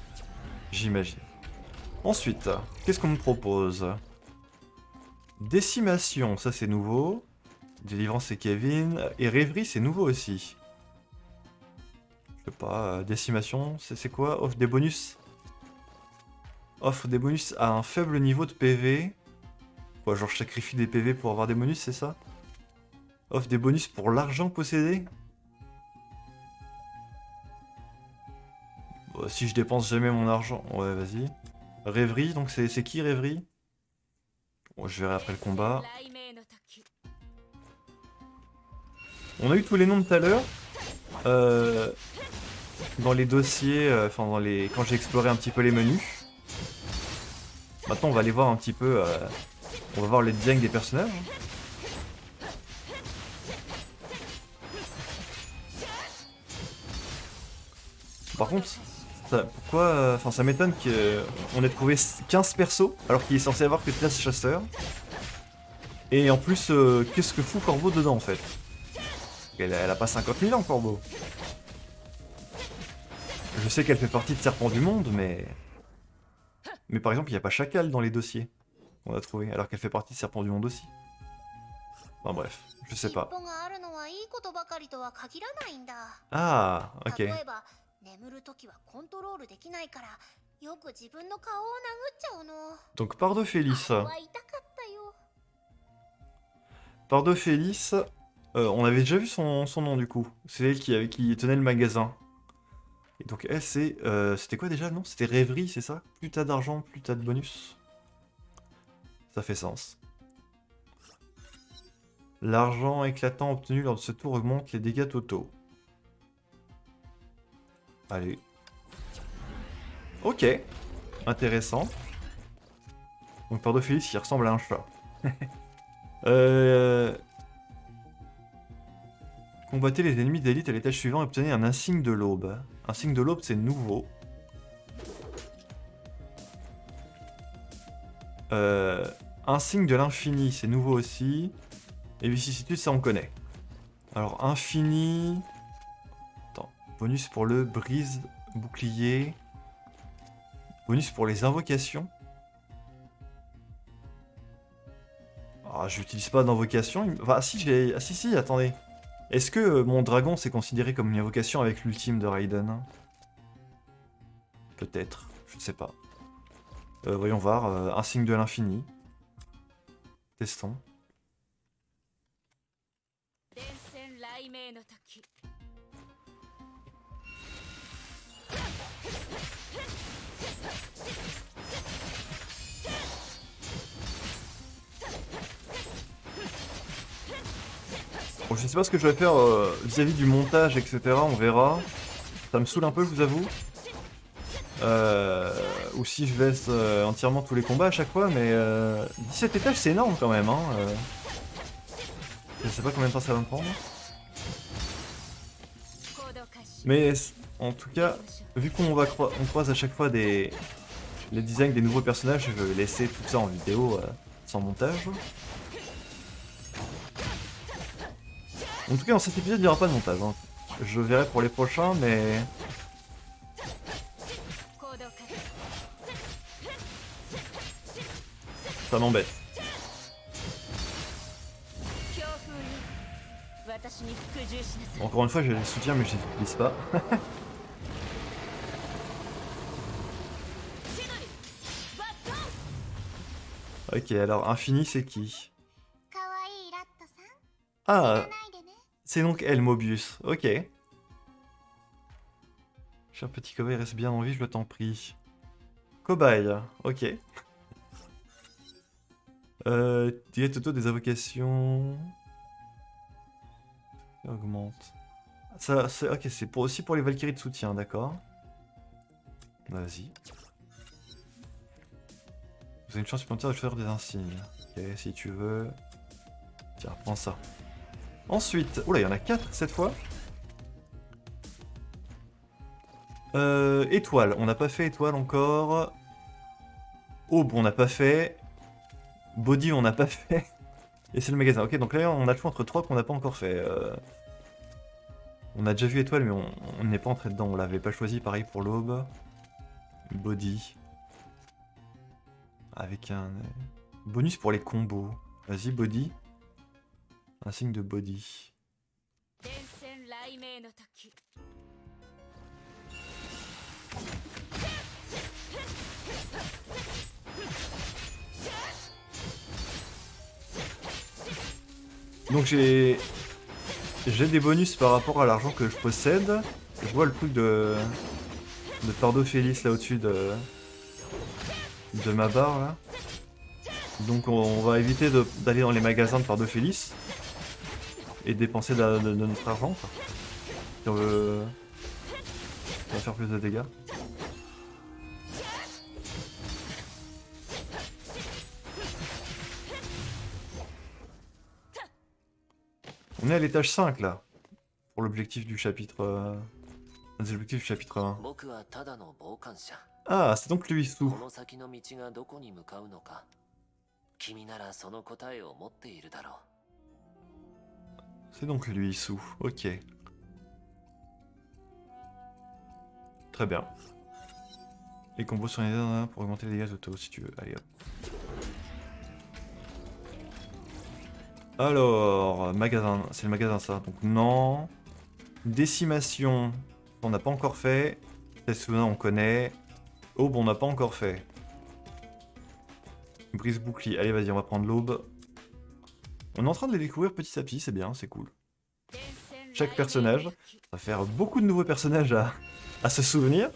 J'imagine. Ensuite, qu'est-ce qu'on me propose? Décimation, ça c'est nouveau. Délivrance c'est Kevin. Et rêverie c'est nouveau aussi. Je sais pas, décimation, c'est quoi? Offre des bonus. Offre des bonus à un faible niveau de PV. Quoi, genre je sacrifie des PV pour avoir des bonus, c'est ça? Offre des bonus pour l'argent possédé. Bon, si je dépense jamais mon argent... Ouais, vas-y. Rêverie, donc c'est qui Rêverie? Bon, je verrai après le combat. 雷鳴の時 On a eu tous les noms tout à l'heure. Dans les dossiers, enfin quand j'ai exploré un petit peu les menus. Maintenant on va aller voir un petit peu... on va voir les designs des personnages. Par contre, pourquoi... Enfin ça m'étonne qu'on ait trouvé 15 persos alors qu'il est censé avoir que 13 chasseurs. Et en plus, qu'est-ce que fout Corbeau dedans en fait? Elle a pas 50 000 ans Corbeau. Je sais qu'elle fait partie de Serpent du Monde, mais... Mais par exemple, il n'y a pas Chacal dans les dossiers qu'on a trouvé, alors qu'elle fait partie de Serpent du Monde aussi. Enfin bref, je sais 尻 pas. 尾があるのはいいことばかりとは限らないんだ。 Ah, ok. 例えば、眠るときはコントロールできないから、よく自分の顔を殴っちゃうの。 Donc Pardophélis. あれは痛かったよ。 Pardophélis, on avait déjà vu son nom du coup. C'est elle qui tenait le magasin. Et donc elle, c'était quoi déjà le nom? C'était Rêverie, c'est ça? Plus t'as d'argent, plus t'as de bonus. Ça fait sens. L'argent éclatant obtenu lors de ce tour augmente les dégâts totaux. Allez. Ok. Intéressant. Donc Pardophilis qui ressemble à un chat. Combattez les ennemis d'élite à l'étage suivant et obtenez un insigne de l'aube. Un signe de l'aube, c'est nouveau. Insigne de l'infini, c'est nouveau aussi. Et vicissitude, ça on connaît. Alors, infini... Attends, bonus pour le brise bouclier. Bonus pour les invocations. Ah, j'utilise pas d'invocation. Enfin, si, j'ai... Ah, si, attendez. Est-ce que mon dragon c'est considéré comme une invocation avec l'ultime de Raiden? Peut-être, je ne sais pas. Voyons voir, un signe de l'infini. Testons. Bon, je sais pas ce que je vais faire vis-à-vis du montage, etc. On verra. Ça me saoule un peu, je vous avoue. Ou si je baisse entièrement tous les combats à chaque fois, mais 17 étages c'est énorme quand même. Hein, Je sais pas combien de temps ça va me prendre. Mais en tout cas, vu qu'on croise à chaque fois les designs des nouveaux personnages, je vais laisser tout ça en vidéo sans montage. En tout cas, dans cet épisode, il n'y aura pas de montage. Hein. Je verrai pour les prochains, mais... Ça m'embête. Encore une fois, j'ai le soutien, mais je les utilise pas. Ok, alors Infini, c'est qui? Ah, c'est donc elle, Mobius. Ok. Cher petit cobaye, reste bien en vie, je t'en prie. Cobaye, ok. Direct auto des invocations. Ça augmente. Ça, c'est ok, c'est aussi pour les Valkyries de soutien, d'accord. Vas-y. Vous avez une chance supplémentaire de faire des insignes. Ok, si tu veux. Tiens, prends ça. Ensuite, oula, il y en a 4 cette fois. Étoile, on n'a pas fait étoile encore. Aube, on n'a pas fait. Body, on n'a pas fait. Et c'est le magasin. Ok, donc là, on a le choix entre 3 qu'on n'a pas encore fait. On a déjà vu étoile, mais on n'est pas entré dedans. On l'avait pas choisi, pareil pour l'aube. Body. Avec un bonus pour les combos. Vas-y, body. Un signe de body. Donc j'ai des bonus par rapport à l'argent que je possède. Je vois le truc de Pardophilis là au-dessus de ma barre là. Donc on va éviter d'aller dans les magasins de Pardophilis et dépenser de notre argent quoi. Si on veut faire plus de dégâts. On est à l'étage 5 là, pour l'objectif du chapitre... des objectifs du chapitre 1. Ah, c'est donc lui, Sou. C'est donc lui, Sou. Ok. Très bien. Les combos sur les dés pour augmenter les dégâts auto si tu veux. Allez hop. Alors, magasin, c'est le magasin ça, donc non. Décimation, on n'a pas encore fait. Tessuna, on connaît. Aube, on n'a pas encore fait. Brise bouclier, allez vas-y, on va prendre l'aube. On est en train de les découvrir petit à petit, c'est bien, c'est cool. Chaque personnage, ça va faire beaucoup de nouveaux personnages à se souvenir.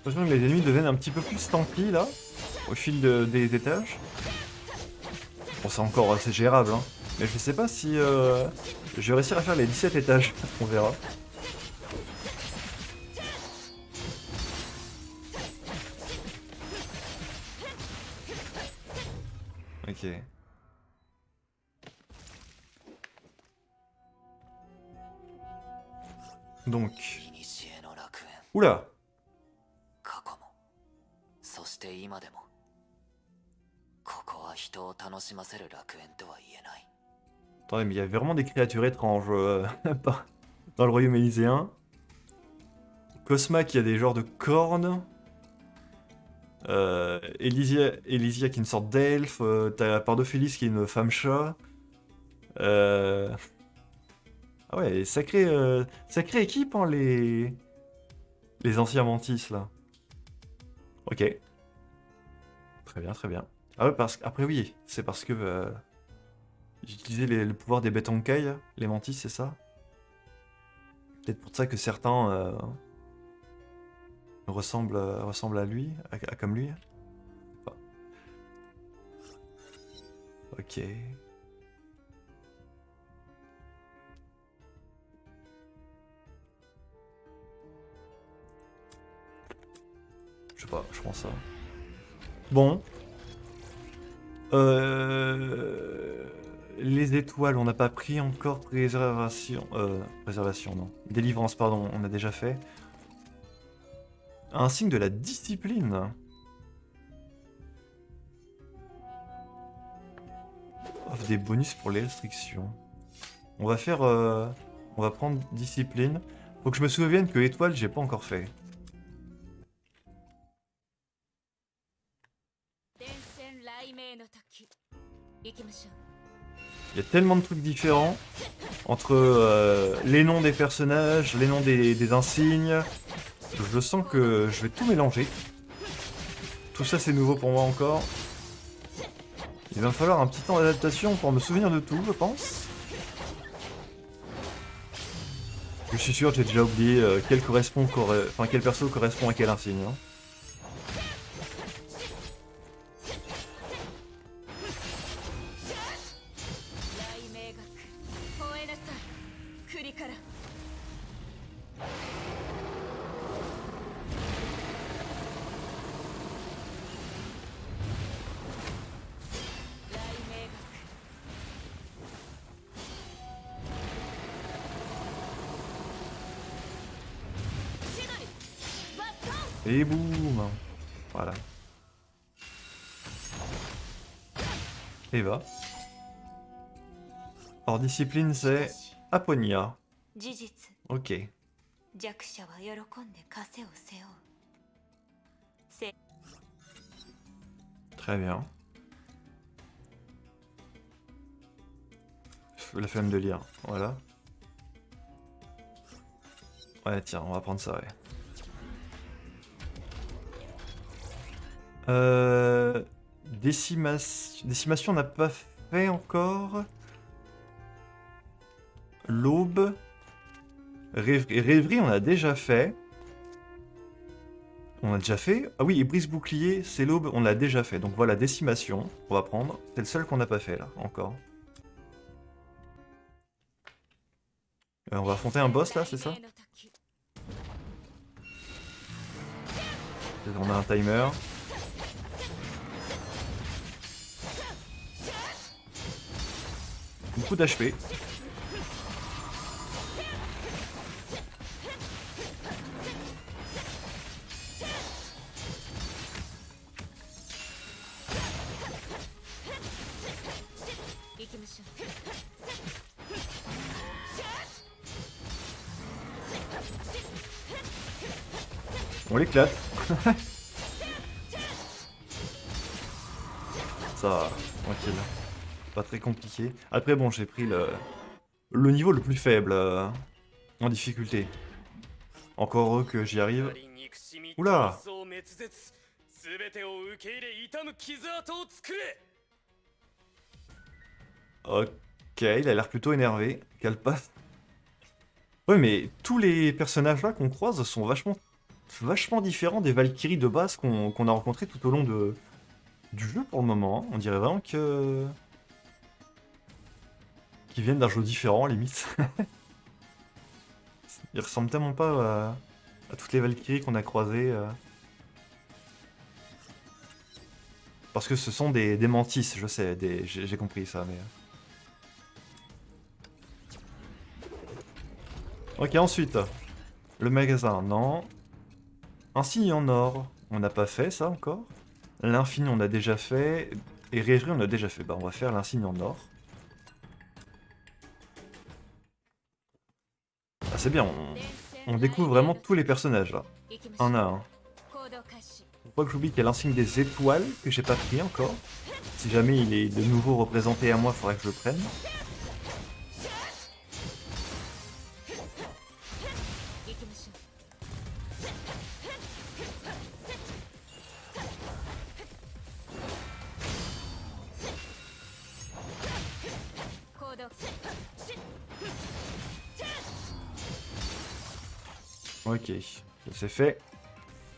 l'impression que les ennemis deviennent un petit peu plus tanky là, au fil des étages. Bon, c'est encore assez gérable, hein. Mais je sais pas si je vais réussir à faire les 17 étages. On verra. Ok. Donc. 古の楽園 Oula! 過去もそして今でもここは人を楽しませる楽園とは言えない Attendez, mais il y a vraiment des créatures étranges dans le royaume élyséen. Cosma qui a des genres de cornes. Elysia qui est une sorte d'elfe. T'as Pardophilis qui est une femme chat. Ah ouais, sacrée équipe, hein, les anciens mantis là. Ok. Très bien, très bien. Ah ouais, après oui, c'est parce que ils utilisaient le pouvoir des Betonkai, les mantis, c'est ça? Peut-être pour ça que certains ressemblent à lui, comme lui. Je sais pas. Ok. Je sais pas, je prends ça. Bon. Les étoiles, on n'a pas pris encore préservation. Préservation, non. Délivrance, pardon, on a déjà fait. Un signe de la discipline. Offre des bonus pour les restrictions. On va faire. On va prendre discipline. Faut que je me souvienne que étoile, j'ai pas encore fait. Il y a tellement de trucs différents entre les noms des personnages, les noms des insignes. Je sens que je vais tout mélanger. Tout ça c'est nouveau pour moi encore. Il va me falloir un petit temps d'adaptation pour me souvenir de tout, je pense. Je suis sûr que j'ai déjà oublié quel perso correspond à quel insigne. Hein. Et boum. Voilà. Et va. Alors discipline c'est Aponia. 事実 Ok. 弱者は喜んで枷を背負う Très bien. La flemme de lire. Voilà. Ouais tiens, on va prendre ça ouais. Décimation on n'a pas fait encore. L'aube. Rêverie on a déjà fait. On a déjà fait. Ah oui, et brise bouclier, c'est l'aube, on l'a déjà fait. Donc voilà, décimation, on va prendre. C'est le seul qu'on n'a pas fait là, encore. On va affronter un boss là, c'est ça? On a un timer. Beaucoup d'HP. On l'éclate. Ça va, tranquille. Pas très compliqué. Après bon, j'ai pris le niveau le plus faible en difficulté. Encore heureux que j'y arrive. Oula! Ok, il a l'air plutôt énervé. Calpas. Ouais, mais tous les personnages là qu'on croise sont vachement vachement différent des Valkyries de base qu'on a rencontrées tout au long du jeu pour le moment. Hein. On dirait vraiment que... qu'ils viennent d'un jeu différent, limite. Ils ressemblent tellement pas à toutes les Valkyries qu'on a croisées. Parce que ce sont des mantis, je sais, j'ai compris ça, mais... Ok, ensuite, le magasin, non. Un signe en or, on n'a pas fait ça encore. L'infini, on a déjà fait. Et Régerie, on a déjà fait. Bah, on va faire l'insigne en or. Ah, c'est bien, on découvre vraiment tous les personnages, là. Un à un. Faut pas que j'oublie qu'il y a l'insigne des étoiles, que j'ai pas pris encore. Si jamais il est de nouveau représenté à moi, il faudrait que je le prenne. Ok, c'est fait.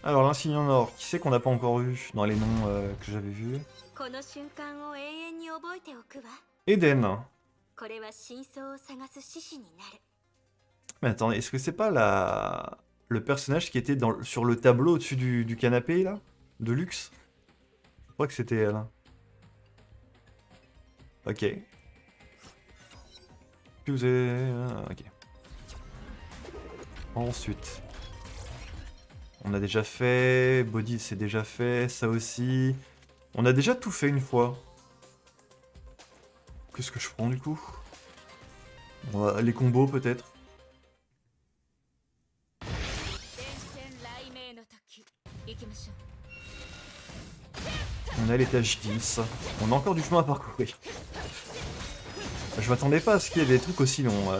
Alors l'insigne en or, qui c'est qu'on n'a pas encore eu dans les noms que j'avais vus? この瞬間を永遠に覚えておくわ。 Eden. これは真相を探す獅子になる。 Mais attendez, est-ce que c'est pas le personnage qui était sur le tableau au-dessus du canapé, là? De luxe? Je crois que c'était elle. Ok. Ok. Ensuite. On a déjà fait. Body, c'est déjà fait. Ça aussi. On a déjà tout fait une fois. Qu'est-ce que je prends du coup? Les combos peut-être. On a l'étage 10. On a encore du chemin à parcourir. Je m'attendais pas à ce qu'il y ait des trucs aussi longs.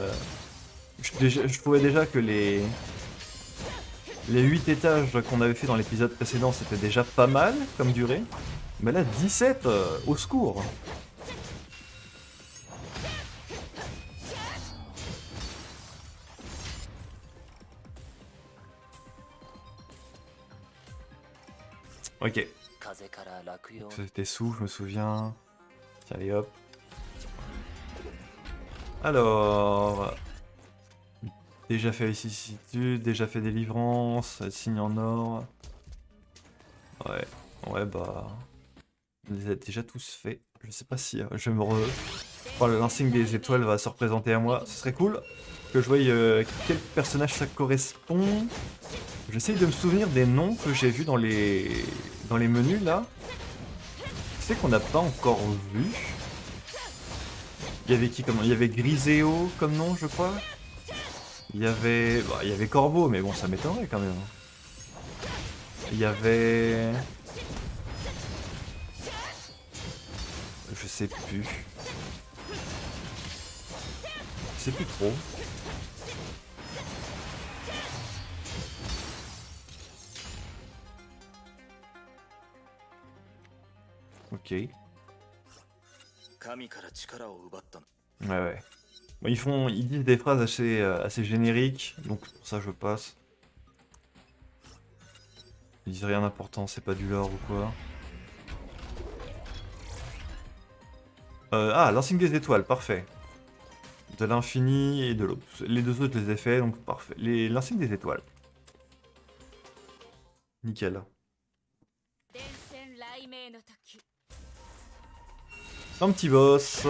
Je trouvais déjà que les 8 étages qu'on avait fait dans l'épisode précédent, c'était déjà pas mal comme durée. Mais là, 17, au secours. Ok. C'était sous, je me souviens. Tiens, allez hop. Alors... Déjà fait vicissitude, déjà fait délivrance, signe en or. Ouais bah... On les a déjà tous faits. Je sais pas si je vais me Oh, l'insigne des étoiles va se représenter à moi. Ce serait cool que je voie quel personnage ça correspond. J'essaye de me souvenir des noms que j'ai vus dans les menus là. C'est qu'on n'a pas encore vu. Il y avait qui comme nom? Il y avait Griseo comme nom, je crois. Il y avait... Bah, il y avait Corbeau, mais bon, ça m'étonnerait quand même. Il y avait... Je sais plus. Je sais plus trop. Ok. Ouais. Bon, ils disent des phrases assez génériques, donc pour ça je passe. Ils disent rien d'important, c'est pas du lore ou quoi. L'insigne des étoiles, parfait. De l'infini et de l'aube. Les deux autres, je les ai fait, donc parfait. L'insigne des étoiles. Nickel. Un petit boss.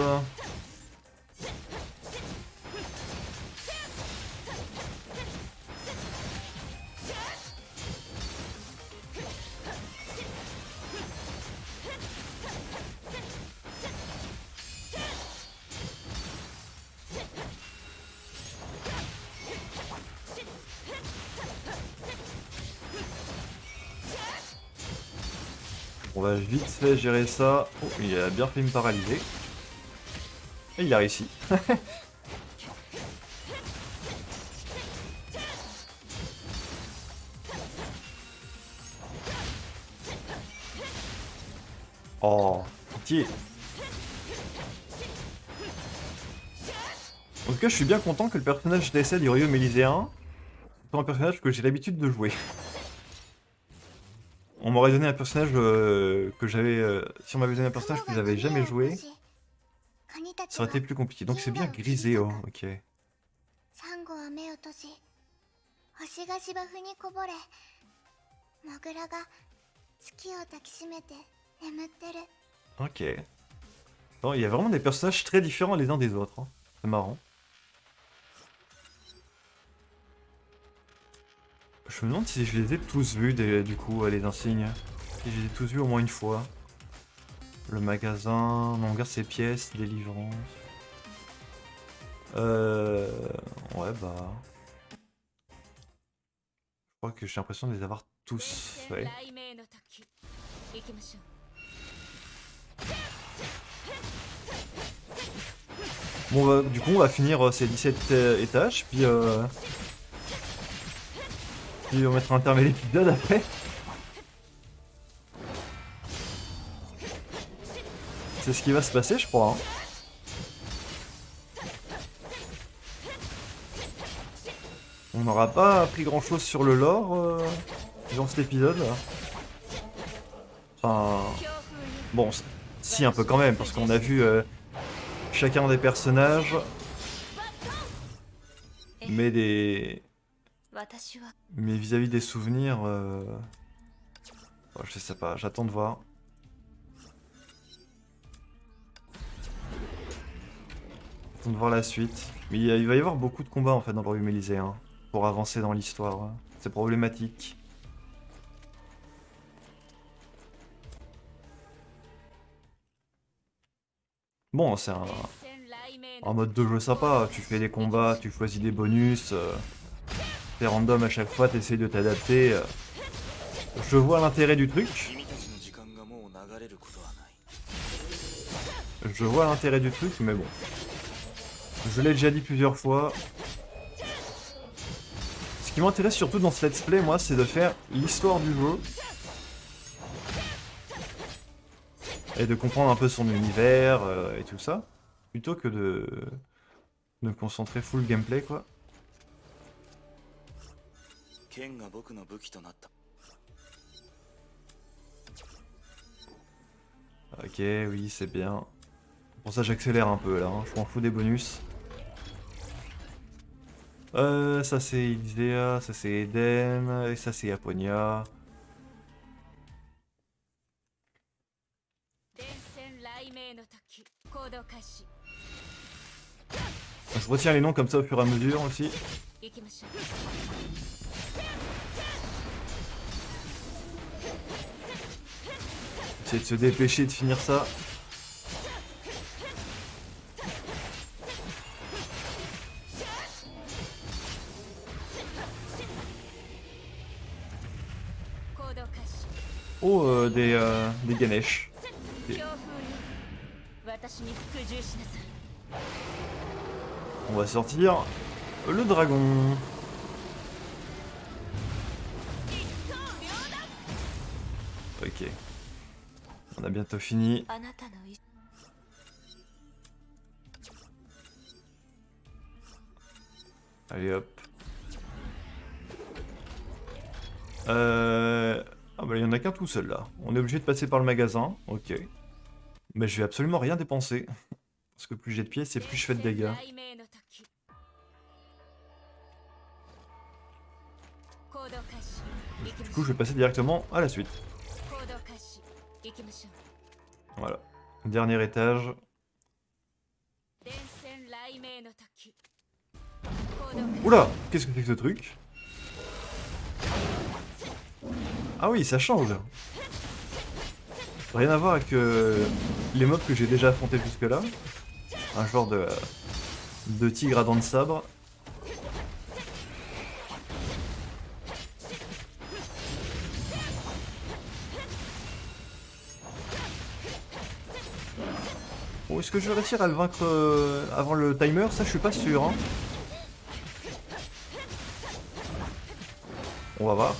On va vite fait gérer ça. Oh, il a bien fait me paralyser. Et il a réussi. Oh, pitié. En tout cas, je suis bien content que le personnage d'essai du royaume élyséen soit un personnage que j'ai l'habitude de jouer. on m'aurait donné un personnage que j'avais... si on m'avait donné un personnage que j'avais jamais joué, ça aurait été plus compliqué. Donc c'est bien Griseo, ok. サンゴは目を閉じ、星が芝生にこぼれ、モグラが月を抱きしめて眠ってる。 Ok. Bon, il y a vraiment des personnages très différents les uns des autres. Hein. C'est marrant. Je me demande si je les ai tous vus du coup, les insignes. Si je les ai tous vus au moins une fois. Le magasin, non, on regarde ses pièces, délivrance. Ouais, bah. Je crois que j'ai l'impression de les avoir tous faits. Bon, bah, du coup, on va finir ces 17 étages, puis on va mettre un terme à l'épisode après. C'est ce qui va se passer, je crois. Hein. On n'aura pas appris grand chose sur le lore dans cet épisode. Enfin. Bon, si, un peu quand même, parce qu'on a vu chacun des personnages. Mais Mais vis-à-vis des souvenirs. Je sais pas, j'attends de voir. J'attends de voir la suite. Mais il va y avoir beaucoup de combats en fait dans le royaume élyséen. Pour avancer dans l'histoire. C'est problématique. Bon, c'est un mode de jeu sympa. Tu fais des combats, tu choisis des bonus. C'est random à chaque fois, t'essayes de t'adapter. Je vois l'intérêt du truc. Je vois l'intérêt du truc, mais bon. Je l'ai déjà dit plusieurs fois. Ce qui m'intéresse surtout dans ce let's play, moi, c'est de faire l'histoire du jeu. Et de comprendre un peu son univers et tout ça. Plutôt que de me concentrer full gameplay, quoi. Ok, oui, c'est bien. Pour ça, j'accélère un peu là, hein. Je m'en fous des bonus. Ça c'est Ilsea, ça c'est Eden, et ça c'est Aponia. Je retiens les noms comme ça au fur et à mesure aussi. Essayer de se dépêcher de finir ça. Oh, des Ganesh. Okay. On va sortir le dragon. Ok. On a bientôt fini. Allez hop. Ah bah il y en a qu'un tout seul là. On est obligé de passer par le magasin. Ok. Mais je vais absolument rien dépenser. Parce que plus j'ai de pièces et plus je fais de dégâts. Du coup je vais passer directement à la suite. Voilà. Dernier étage. Oula, qu'est-ce que c'est que ce truc? Ah oui, ça change. Rien à voir avec les mobs que j'ai déjà affrontés jusque là. Un genre de tigre à dents de sabre. Bon, est-ce que je vais réussir à le vaincre avant le timer? Ça, je suis pas sûr. Hein. On va voir.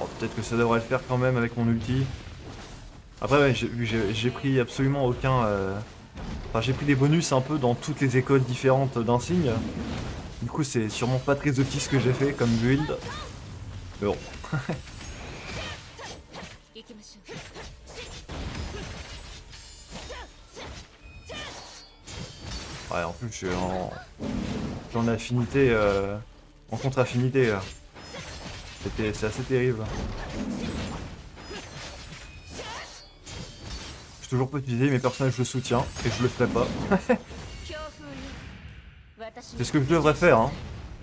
Oh, peut-être que ça devrait le faire quand même avec mon ulti. Après, ouais, j'ai pris absolument Enfin, j'ai pris des bonus un peu dans toutes les écoles différentes d'insignes. Du coup, c'est sûrement pas très opti ce que j'ai fait comme build. Mais bon. 行きましょう。 Ouais, en plus, je suis en affinité, en contre-affinité, là. C'est assez terrible. J'ai toujours pas utilisé mes personnages de soutien, et je le ferai pas. 強風よ私 C'est ce que je devrais faire, hein.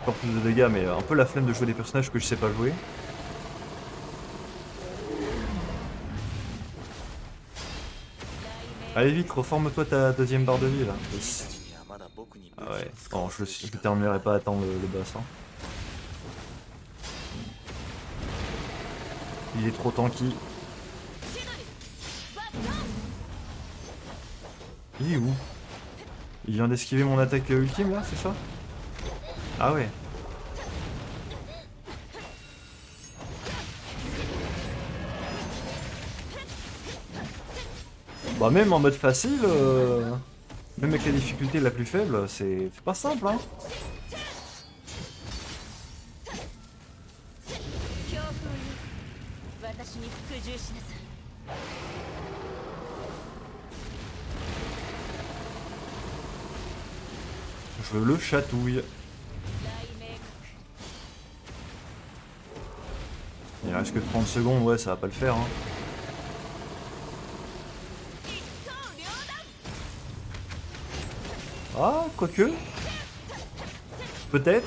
Faire plus de dégâts, mais un peu la flemme de jouer des personnages que je sais pas jouer. Allez vite, reforme-toi ta deuxième barre de vie, là. Yes. 君たちにはまだ僕に武 Ah 器 ouais, を使 non, わ je せる ne 力が terminerai pas à temps le boss, hein. Il est trop tanky. Il est où? Il vient d'esquiver mon attaque ultime là, c'est ça? Ah ouais. Bah même en mode facile, même avec la difficulté la plus faible, c'est pas simple hein. 強風よ私に服従しなさい。 Je le chatouille. 大明国 Il reste que 30 secondes, ouais ça va pas le faire hein. 一刀両断 Ah, quoique. Peut-être.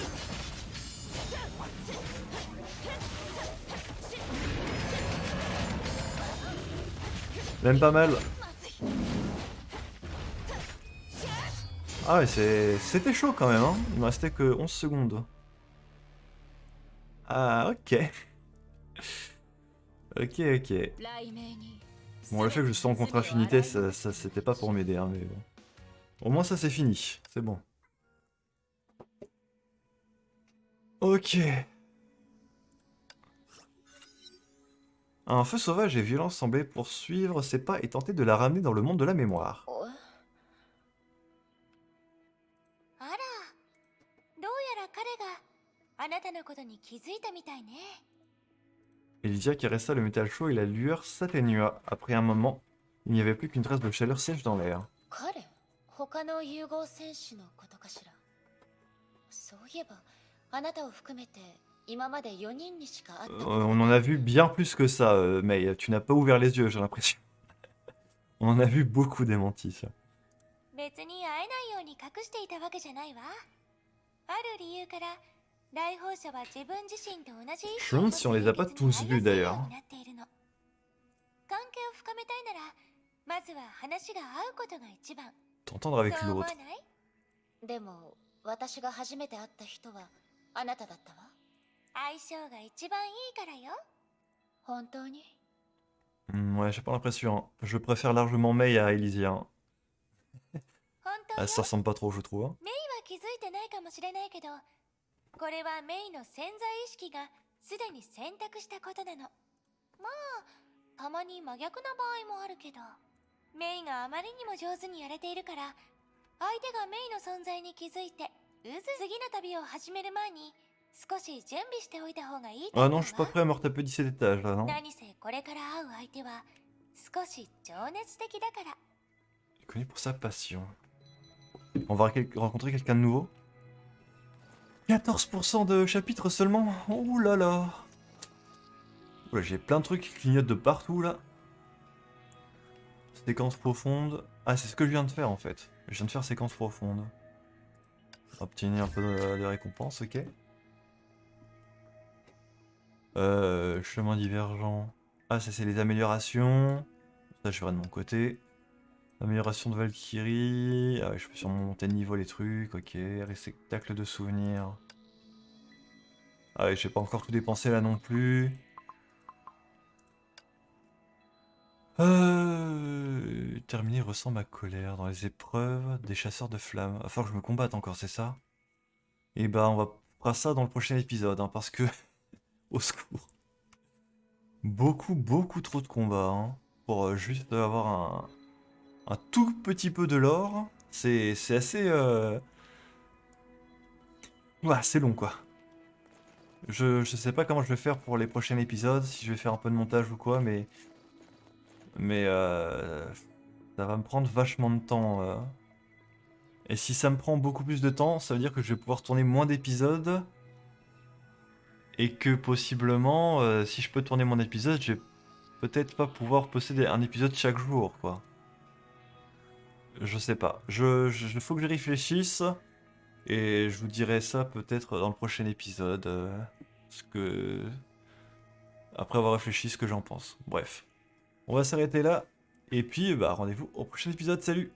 Même pas mal. Ah ouais, c'était chaud quand même, hein. Il me restait que 11 secondes. Ah, ok. Ok, ok. 雷鳴に Bon, le fait que je sois en contre-affinité, ça c'était pas pour m'aider, hein, mais bon. Au moins ça c'est fini, c'est bon. Ok. Un feu sauvage et violent semblait poursuivre ses pas et tenter de la ramener dans le monde de la mémoire. あら、どうやら彼があなたのことに気づいたみたいね。 Elysia caressa le métal chaud et la lueur s'atténua. Après un moment, il n'y avait plus qu'une trace de chaleur sèche dans l'air. 彼他の融合戦士のことかしら。そういえばあなたを含めて今まで4人にしか会ったことが On en a vu bien plus que ça, mais tu n'as pas ouvert les yeux, j'ai l'impression. On en a vu beaucoup des mentis, ça. 別に会えないように隠していたわけじゃないわ。ある理由から来訪者は自分自身と同じ意 Je me demande si on les a pas tous vus d'ailleurs. 関係を深めたいならまずは話が合うことが一番。 T'entendre avec そう思わ l'autre. ない？でも私が初めて会った人はあなただったわ。相性が一番いいからよ。本当に Ouais, j'ai pas l'impression. Hein. Je préfère largement Mei à Elysia. Hein. 本当 Ah, よ。 ça ressemble pas trop, je trouve. Hein. メイは気づいてないかもしれないけど、これはメイの潜在意識がすでに選択したことなの。まあ、たまに真逆な場合もあるけど、メイがあまりにも上手にやれているから、相手がメイの存在に気づいて、次の旅を始める前に少し準備しておいた方がいいと Ah 思う non, わ。 je suis pas prêt à me retaper 17 étages là, non. 何せこれから会う相手は少し情熱的だから。 Il est connu pour sa passion. On va rencontrer quelqu'un de nouveau. 14% de chapitres seulement. Oh là là. Oula, j'ai plein de trucs qui clignotent de partout là. Séquence profonde. Ah, c'est ce que je viens de faire en fait. Je viens de faire séquence profonde. Obtenir un peu de récompense, ok. Chemin divergent. Ah, ça c'est les améliorations. Ça je ferai de mon côté. Amélioration de Valkyrie. Ah ouais, je peux sûrement monter de niveau les trucs, ok. Réceptacle de souvenirs. Ah ouais, j'ai pas encore tout dépensé là non plus. Terminer ressent ma colère dans les épreuves des chasseurs de flammes. Va falloir que je me combatte encore, c'est ça? Et bah on va faire ça dans le prochain épisode, hein, parce que... Au secours. Beaucoup trop de combats, hein, pour juste avoir un tout petit peu de lore. C'est assez... Ouais, c'est long, quoi. Je sais pas comment je vais faire pour les prochains épisodes, si je vais faire un peu de montage ou quoi, mais... Mais ça va me prendre vachement de temps. Et si ça me prend beaucoup plus de temps, ça veut dire que je vais pouvoir tourner moins d'épisodes. Et que possiblement, si je peux tourner mon épisode, je vais peut-être pas pouvoir poster un épisode chaque jour, quoi. Je sais pas. Faut que je réfléchisse. Et je vous dirai ça peut-être dans le prochain épisode. Ce que... Après avoir réfléchi, ce que j'en pense. Bref. On va s'arrêter là. Et puis, bah, rendez-vous au prochain épisode. Salut!